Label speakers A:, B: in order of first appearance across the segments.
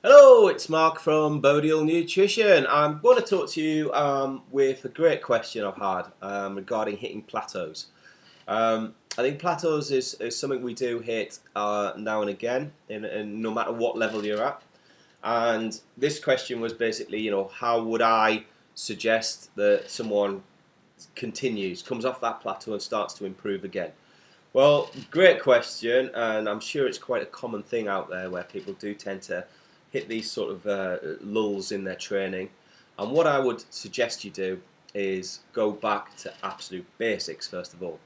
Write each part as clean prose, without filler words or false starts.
A: Hello, it's Mark from Bodial Nutrition. I'm going to talk to you with a great question I've had regarding hitting plateaus. I think plateaus is something we do hit now and again, in no matter what level you're at. And this question was basically, how would I suggest that someone comes off that plateau and starts to improve again? Well, great question, and I'm sure it's quite a common thing out there where people do tend to hit these sort of lulls in their training. And what I would suggest you do is go back to absolute basics first of all.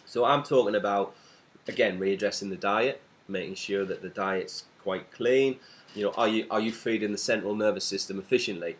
A: So I'm talking about, again, readdressing the diet, making sure that the diet's quite clean. Are you feeding the central nervous system efficiently?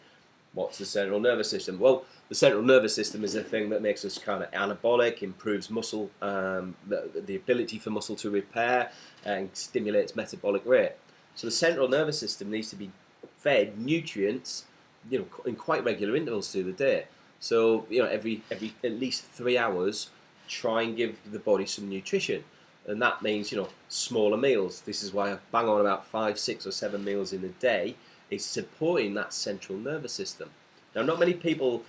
A: What's the central nervous system? Well, the central nervous system is the thing that makes us kind of anabolic, improves muscle, the ability for muscle to repair, and stimulates metabolic rate. So the central nervous system needs to be fed nutrients, in quite regular intervals through the day. So every at least 3 hours, try and give the body some nutrition, and that means smaller meals. This is why I bang on about 5, 6, or 7 meals in a day. Is supporting that central nervous system. Now, not many people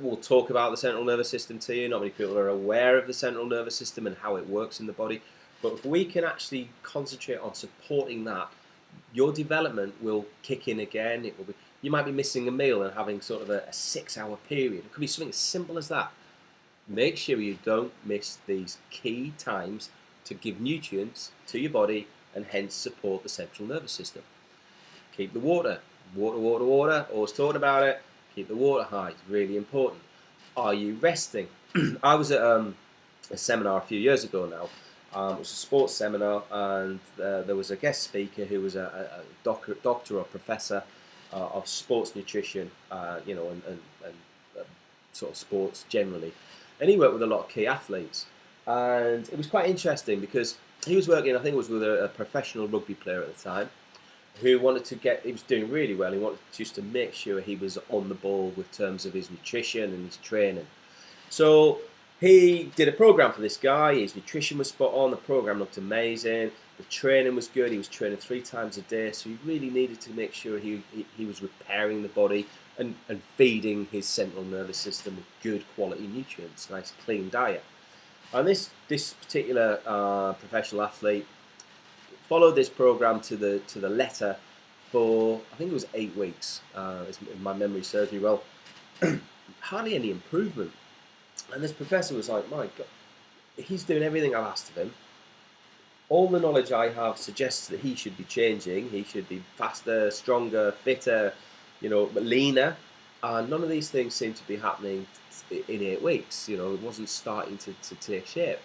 A: will talk about the central nervous system to you. Not many people are aware of the central nervous system and how it works in the body. But if we can actually concentrate on supporting that, your development will kick in again. You might be missing a meal and having sort of a 6-hour period. It could be something as simple as that. Make sure you don't miss these key times to give nutrients to your body and hence support the central nervous system. Keep the water. Water. Always talking about it. Keep the water high. It's really important. Are you resting? I was at a seminar a few years ago now. It was a sports seminar, and there was a guest speaker who was a doctor or professor of sports nutrition, and sort of sports generally. And he worked with a lot of key athletes. And it was quite interesting because he was working, I think it was with a professional rugby player at the time, who wanted to he was doing really well. He wanted just to make sure he was on the ball with terms of his nutrition and his training. So he did a program for this guy. His nutrition was spot on. The program looked amazing. The training was good. He was training 3 times a day. So he really needed to make sure he was repairing the body and feeding his central nervous system with good quality nutrients, nice clean diet. And this particular professional athlete followed this program to the letter for, I think it was 8 weeks, if my memory serves me well. Hardly any improvement. And this professor was like, my God, he's doing everything I've asked of him. All the knowledge I have suggests that he should be changing. He should be faster, stronger, fitter, leaner. And none of these things seem to be happening in 8 weeks. It wasn't starting to take shape.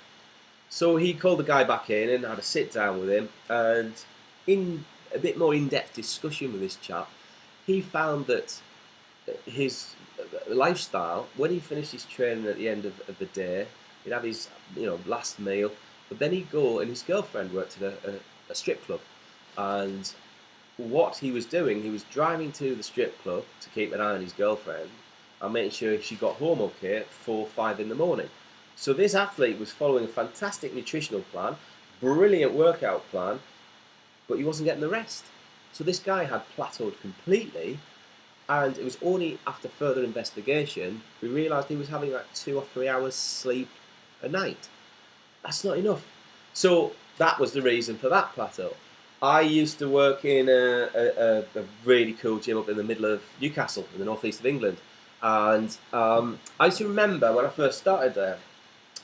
A: So he called the guy back in and had a sit down with him, and in a bit more in-depth discussion with this chap, he found that his lifestyle, when he finished his training at the end of the day, he'd have his last meal, but then he'd go, and his girlfriend worked at a strip club, and what he was doing, he was driving to the strip club to keep an eye on his girlfriend and making sure she got home okay at 4 or 5 in the morning. So this athlete was following a fantastic nutritional plan, brilliant workout plan, but he wasn't getting the rest. So this guy had plateaued completely, and it was only after further investigation we realised he was having like 2 or 3 hours sleep a night. That's not enough. So that was the reason for that plateau. I used to work in a really cool gym up in the middle of Newcastle, in the northeast of England, and I used to remember when I first started there,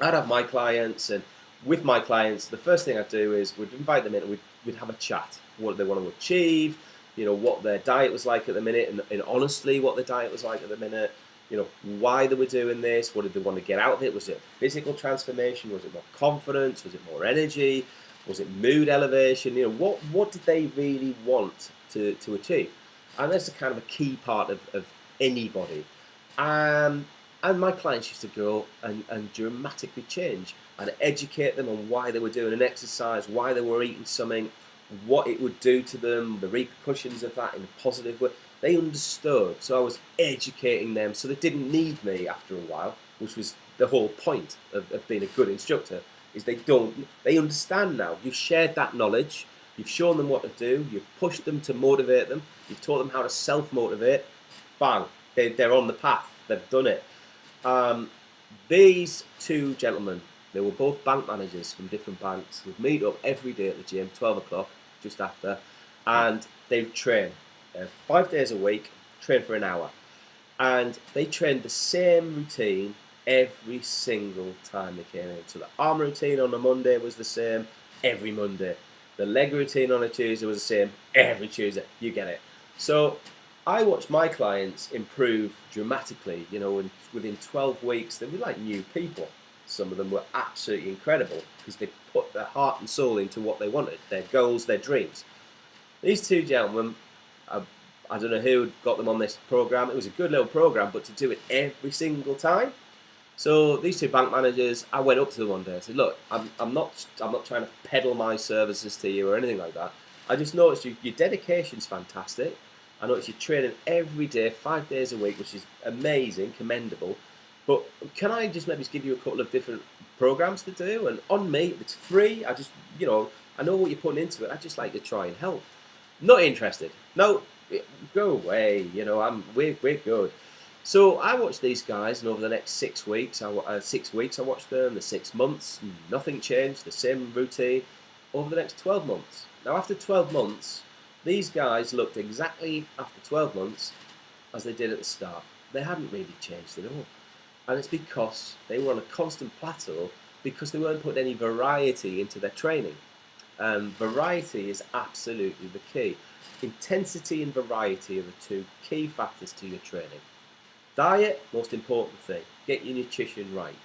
A: I'd have my clients, and with my clients, the first thing I'd do is we'd invite them in and we'd have a chat. What they want to achieve, what their diet was like at the minute, and honestly, what their diet was like at the minute, why they were doing this, what did they want to get out of it? Was it physical transformation? Was it more confidence? Was it more energy? Was it mood elevation? What did they really want to achieve? And that's a kind of a key part of anybody. And my clients used to go and dramatically change and educate them on why they were doing an exercise, why they were eating something, what it would do to them, the repercussions of that in a positive way. They understood, so I was educating them so they didn't need me after a while, which was the whole point of being a good instructor, is they understand now. You've shared that knowledge, You've shown them what to do. You've pushed them to motivate them. You've taught them how to self-motivate. Bang, they're on the path. They've done it. These two gentlemen, they were both bank managers from different banks. Would meet up every day at the gym, 12 o'clock, just after, and they'd train 5 days a week, train for an hour. And they trained the same routine every single time they came in. So the arm routine on a Monday was the same every Monday. The leg routine on a Tuesday was the same every Tuesday. You get it. So I watched my clients improve dramatically. You know, within 12 weeks, they were like new people. Some of them were absolutely incredible because they put their heart and soul into what they wanted, their goals, their dreams. These two gentlemen, I don't know who got them on this program. It was a good little program, but to do it every single time. So these two bank managers, I went up to them one day and said, "Look, I'm not trying to peddle my services to you or anything like that. I just noticed your dedication's fantastic. I noticed you're training every day, 5 days a week, which is amazing, commendable. But can I just maybe give you a couple of different programs to do? And on me, it's free. I know what you're putting into it. I'd just like to try and help." Not interested. No, go away. We're good. So I watched these guys, and over the next 6 weeks, I watched them. The 6 months, nothing changed. The same routine. Over the next 12 months. Now, after 12 months, these guys looked exactly after 12 months as they did at the start. They hadn't really changed at all, and it's because they were on a constant plateau because they weren't putting any variety into their training. Variety is absolutely the key. Intensity and variety are the two key factors to your training. Diet, most important thing. Get your nutrition right.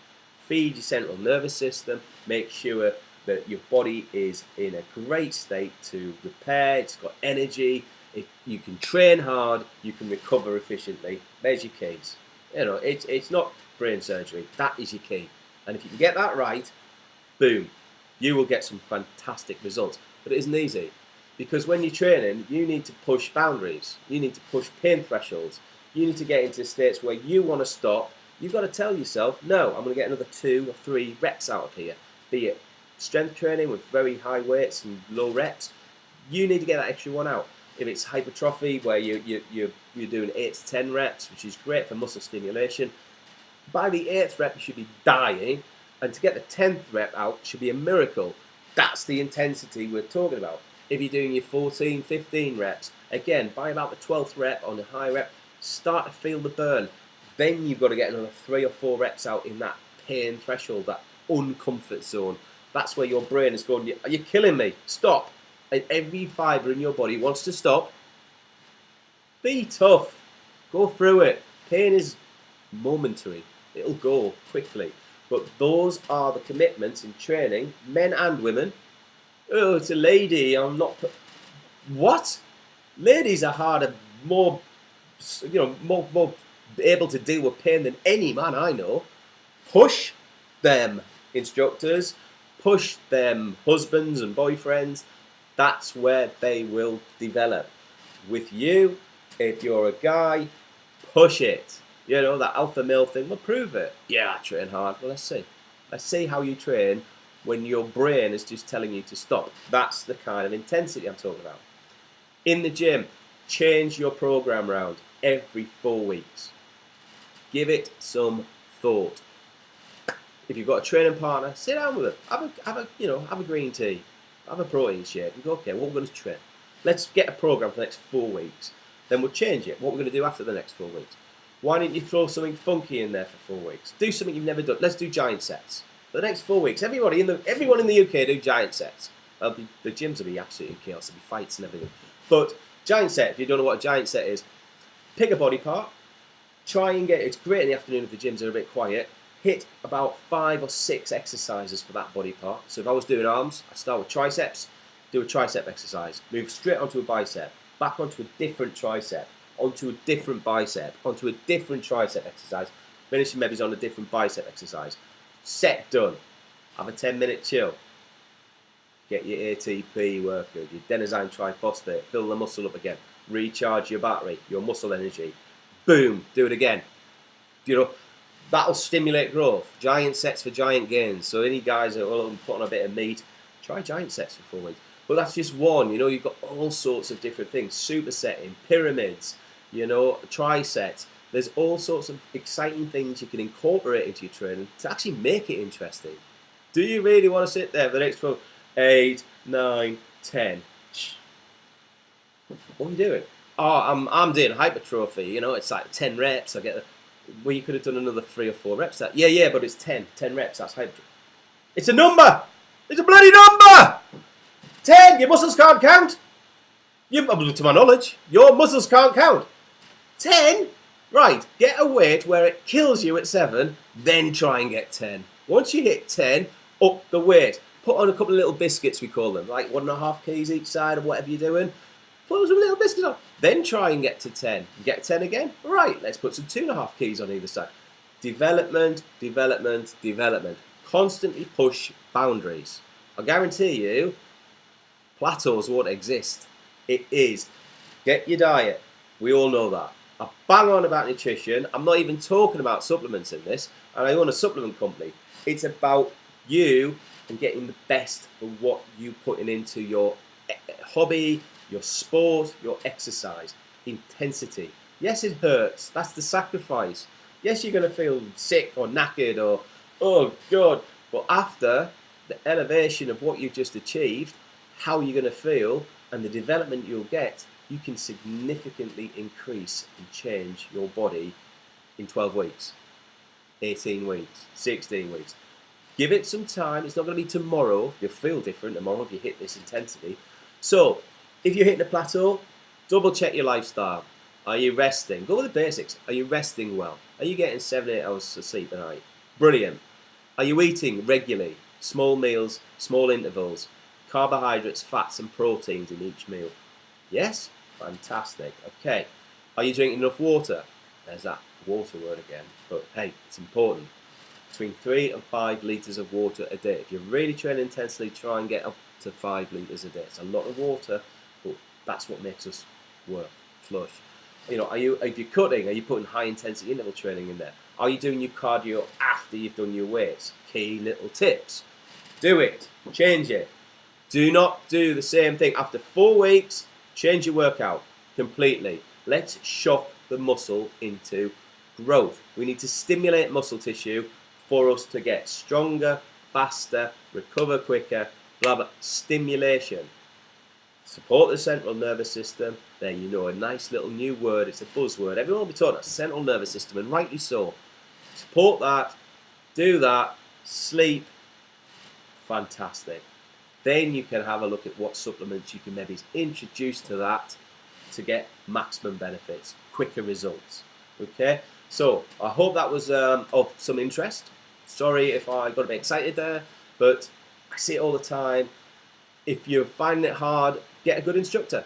A: Feed your central nervous system. Make sure that your body is in a great state to repair. It's got energy. You can train hard. You can recover efficiently. There's your keys. It's not brain surgery. That is your key. And if you can get that right, boom, you will get some fantastic results. But it isn't easy. Because when you're training, you need to push boundaries. You need to push pain thresholds. You need to get into states where you want to stop. You've got to tell yourself, no, I'm going to get another 2 or 3 reps out of here. Be it strength training with very high weights and low reps, you need to get that extra one out. If it's hypertrophy, where you're doing 8 to 10 reps, which is great for muscle stimulation, by the 8th rep you should be dying, and to get the 10th rep out should be a miracle. That's the intensity we're talking about. If you're doing your 14, 15 reps, again, by about the 12th rep on the high rep, start to feel the burn. Then you've got to get another 3 or 4 reps out in that pain threshold, that uncomfort zone. That's where your brain is going, you're killing me, stop. And every fibre in your body wants to stop. Be tough. Go through it. Pain is momentary. It'll go quickly. But those are the commitments in training, men and women. Oh, it's a lady, I'm not... What? Ladies are harder, more able to deal with pain than any man I know. Push them, instructors. Push them, husbands and boyfriends. That's where they will develop. With you, if you're a guy, push it. That alpha male thing, well, prove it. Yeah, I train hard. Well, let's see. Let's see how you train when your brain is just telling you to stop. That's the kind of intensity I'm talking about. In the gym, change your program round every 4 weeks. Give it some thought. If you've got a training partner, sit down with them. Have a green tea. Have a protein shake. And go, okay, what we're going to train. Let's get a program for the next 4 weeks. Then we'll change it. What we're going to do after the next 4 weeks. Why don't you throw something funky in there for 4 weeks? Do something you've never done. Let's do giant sets. For the next 4 weeks, everyone in the UK do giant sets. The gyms will be absolutely in chaos. There'll be fights and everything. But giant set, if you don't know what a giant set is, pick a body part. Try and it's great in the afternoon if the gyms are a bit quiet. Hit about 5 or 6 exercises for that body part. So if I was doing arms, I'd start with triceps, do a tricep exercise. Move straight onto a bicep, back onto a different tricep, onto a different bicep, onto a different tricep exercise. Finishing maybe on a different bicep exercise. Set done. Have a 10-minute chill. Get your ATP working, your adenosine triphosphate, fill the muscle up again. Recharge your battery, your muscle energy. Boom, do it again. That'll stimulate growth. Giant sets for giant gains. So any guys that will put on a bit of meat, try giant sets for 4 weeks. But that's just one. You've got all sorts of different things: supersetting, pyramids, trisets. There's all sorts of exciting things you can incorporate into your training to actually make it interesting. Do you really want to sit there for the next 12, 8, 9, 10? What are you doing? Oh, I'm doing hypertrophy. It's like 10 reps. I get. Well, you could have done another 3 or 4 reps. Yeah, but it's 10 reps. That's hypertrophy. It's a number. It's a bloody number. 10. Your muscles can't count. To my knowledge, your muscles can't count. 10. Right. Get a weight where it kills you at 7. Then try and get 10. Once you hit 10, up the weight. Put on a couple of little biscuits, we call them, like 1.5 kgs each side of whatever you're doing. Put some little biscuits on. Then try and get to 10. Get 10 again? Right, let's put some 2.5 kgs on either side. Development, development, development. Constantly push boundaries. I guarantee you, plateaus won't exist. It is. Get your diet. We all know that. I bang on about nutrition. I'm not even talking about supplements in this. And I own a supplement company. It's about you and getting the best of what you're putting into your hobby, your sport, your exercise. Intensity. Yes, it hurts. That's the sacrifice. Yes, you're going to feel sick or knackered or, oh God. But after the elevation of what you've just achieved, how you're going to feel and the development you'll get, you can significantly increase and change your body in 12 weeks, 18 weeks, 16 weeks. Give it some time. It's not going to be tomorrow. You'll feel different tomorrow if you hit this intensity. So, if you're hitting a plateau, double check your lifestyle. Are you resting? Go with the basics. Are you resting well? Are you getting 7-8 hours of sleep a night? Brilliant. Are you eating regularly? Small meals, small intervals, carbohydrates, fats and proteins in each meal? Yes? Fantastic. Okay. Are you drinking enough water? There's that water word again. But hey, it's important. Between 3 and 5 litres of water a day. If you're really training intensely, try and get up to 5 litres a day. It's a lot of water, but that's what makes us work, flush. If you're cutting, are you putting high intensity interval training in there? Are you doing your cardio after you've done your weights? Key little tips. Do it. Change it. Do not do the same thing. After 4 weeks, change your workout completely. Let's shock the muscle into growth. We need to stimulate muscle tissue for us to get stronger, faster, recover quicker, blah, blah. Stimulation. Support the central nervous system. There you know, a nice little new word. It's a buzzword. Everyone will be talking about central nervous system, and rightly so. Support that. Do that. Sleep. Fantastic. Then you can have a look at what supplements you can maybe introduce to that to get maximum benefits, quicker results. Okay? So, I hope that was of some interest. Sorry if I got a bit excited there, but I see it all the time. If you're finding it hard, get a good instructor.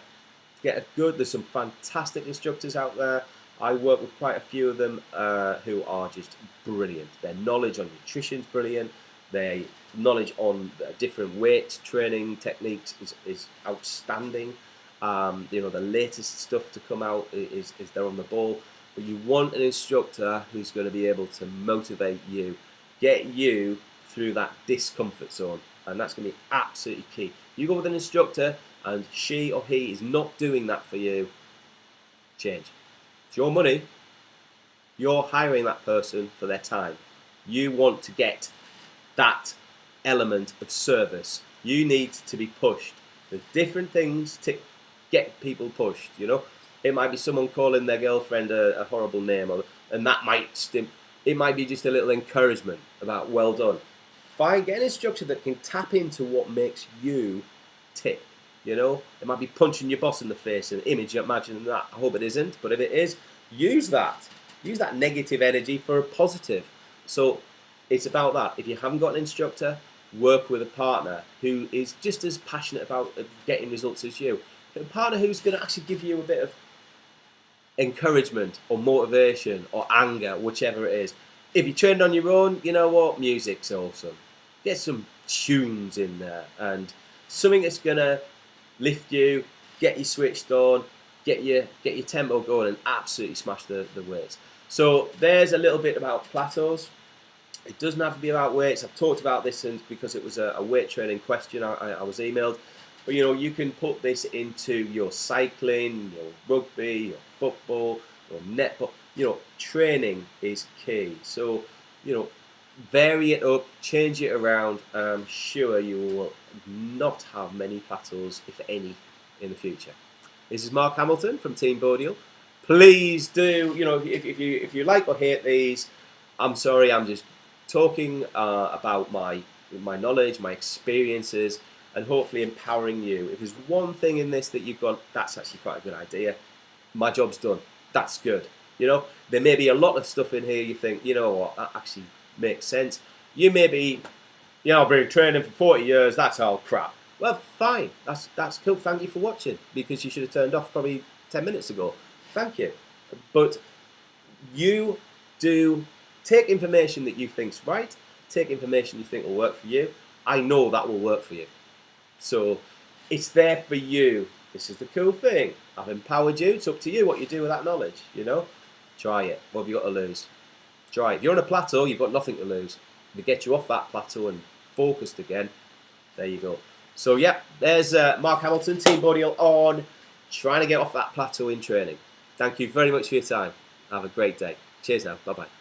A: There's some fantastic instructors out there. I work with quite a few of them who are just brilliant. Their knowledge on nutrition is brilliant. Their knowledge on different weight training techniques is outstanding. The latest stuff to come out is they're on the ball. But you want an instructor who's going to be able to motivate you, get you through that discomfort zone. And that's going to be absolutely key. You go with an instructor and she or he is not doing that for you, change. It's your money. You're hiring that person for their time. You want to get that element of service. You need to be pushed. There's different things to get people pushed, It might be someone calling their girlfriend a horrible name, and that might it might be just a little encouragement about well done. Get an instructor that can tap into what makes you tick. It might be punching your boss in the face, an image. Imagine that. I hope it isn't, but if it is, use that. Use that negative energy for a positive. So it's about that. If you haven't got an instructor, work with a partner who is just as passionate about getting results as you. A partner who's going to actually give you a bit of encouragement or motivation or anger, whichever it is. If you trained on your own, you know what? Music's awesome. Get some tunes in there and something that's going to lift you, get you switched on, get your tempo going and absolutely smash the weights. So there's a little bit about plateaus. It doesn't have to be about weights. I've talked about this because it was a weight training question I was emailed. But you can put this into your cycling, your rugby, your football, your netball. Training is key. So, you know, vary it up, change it around. I'm sure you will not have many plateaus, if any, in the future. This is Mark Hamilton from Team Bodial. Please do, if you like or hate these, I'm sorry, I'm just talking about my knowledge, my experiences, and hopefully empowering you. If there's one thing in this that you've gone, that's actually quite a good idea, my job's done. That's good. There may be a lot of stuff in here you think, you know what, that actually makes sense. You may be, I've been training for 40 years, that's all crap. Well, fine. That's cool. Thank you for watching, because you should have turned off probably 10 minutes ago. Thank you. But you do take information that you think's right, take information you think will work for you. I know that will work for you. So it's there for you. This is the cool thing. I've empowered you. It's up to you what you do with that knowledge, Try it. What have you got to lose? Try it. If you're on a plateau, you've got nothing to lose. To get you off that plateau and focused again, there you go. So yeah, there's Mark Hamilton, Team Bodial, on trying to get off that plateau in training. Thank you very much for your time. Have a great day. Cheers now. Bye-bye.